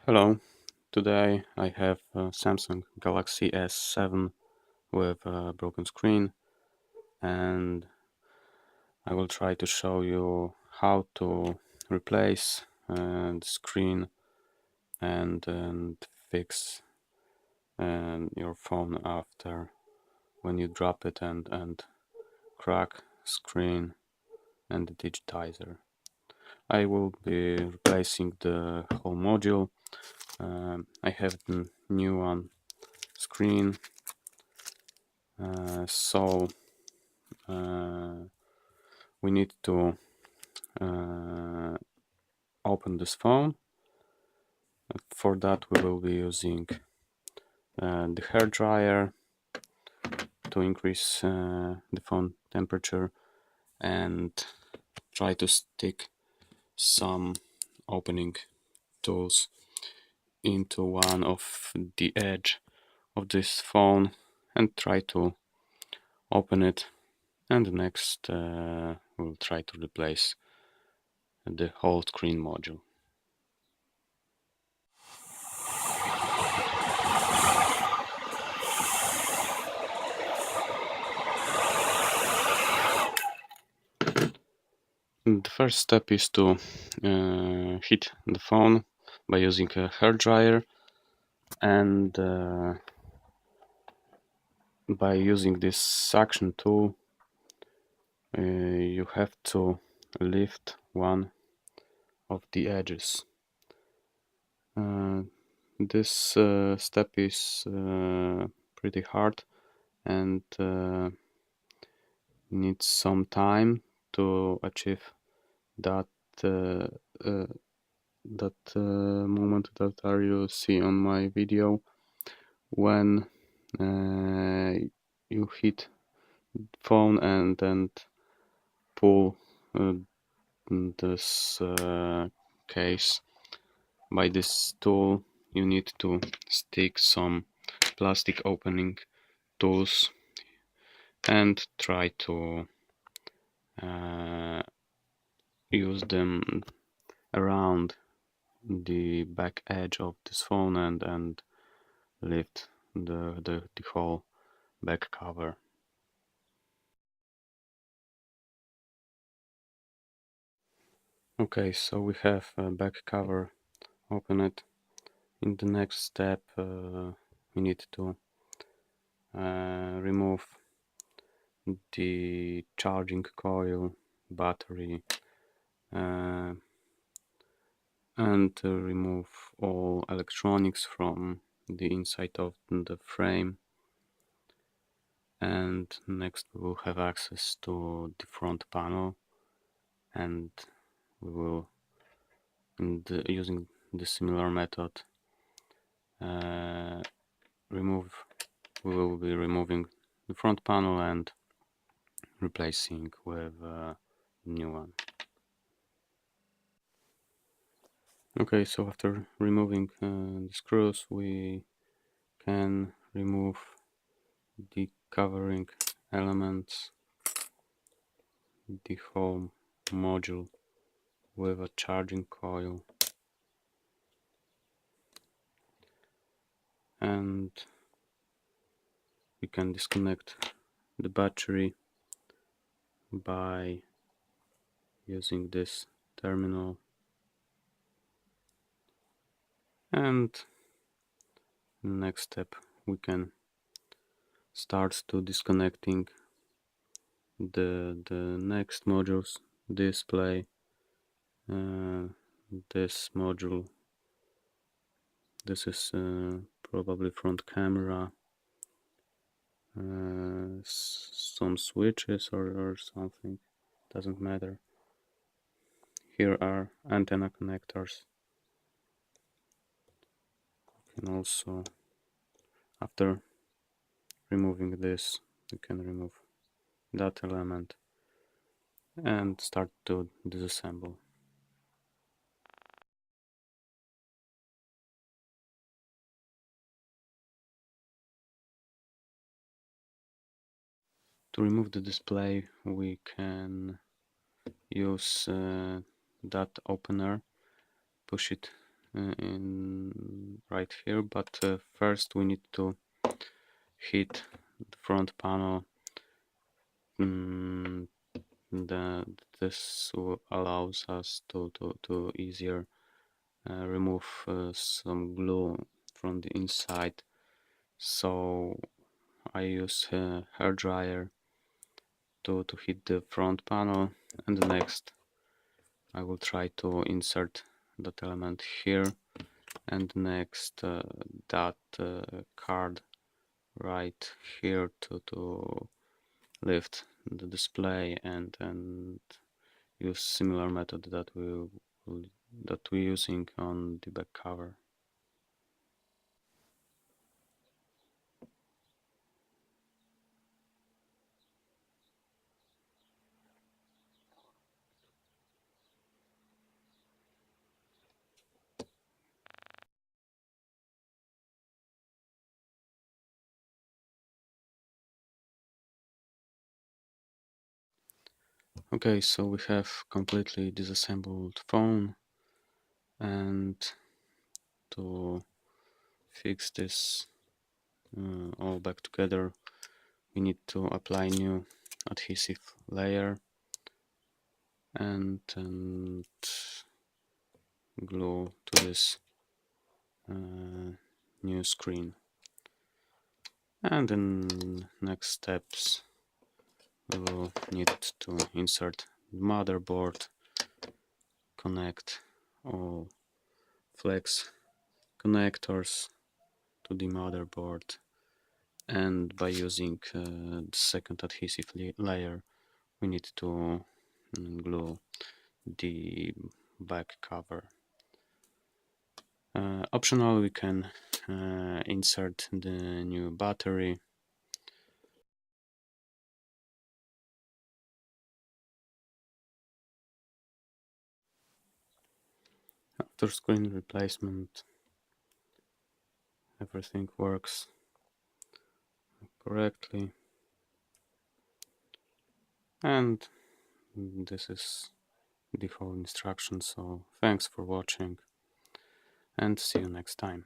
Hello, today I have a Samsung Galaxy S7 with a broken screen, and I will try to show you how to replace the screen and fix your phone after when you drop it and crack screen and the digitizer. I will be replacing the whole module. I have the new one screen. So we need to open this phone. For that we will be using the hair dryer to increase the phone temperature and try to stick some opening tools into one of the edge of this phone and try to open it, and next we'll try to replace the whole screen module. The first step is to heat the phone by using a hair dryer, and by using this suction tool you have to lift one of the edges. This step is pretty hard and needs some time to achieve that moment that you see on my video when you hit phone and pull this case. By this tool you need to stick some plastic opening tools and try to use them around the back edge of this phone and lift the whole back cover. Okay, so we have a back cover. Open it. In the next step we need to remove the charging coil, battery, and remove all electronics from the inside of the frame. And next we will have access to the front panel, and we will, using the similar method, we will be removing the front panel and replacing with a new one. Okay, so after removing the screws, we can remove the covering elements, the whole module with a charging coil, and we can disconnect the battery by using this terminal, and next step we can start to disconnecting the next modules: display, this module, this is probably front camera, some switches or something, doesn't matter. Here are antenna connectors. And also, after removing this, you can remove that element and start to disassemble. To remove the display, we can use that opener, push it in right here, but first we need to hit the front panel. Mm, this allows us to easier remove some glue from the inside. So I use a hair dryer to hit the front panel, and next I will try to insert that element here, and next that card right here to lift the display, and use similar method that we're using on the back cover. Okay, so we have completely disassembled phone, and to fix this all back together, we need to apply new adhesive layer and glue to this new screen. And in next steps, we will need to insert the motherboard, connect all flex connectors to the motherboard, and by using the second adhesive layer, we need to glue the back cover. Optional, we can insert the new battery. After screen replacement, everything works correctly, and this is the whole instruction. So thanks for watching, and see you next time.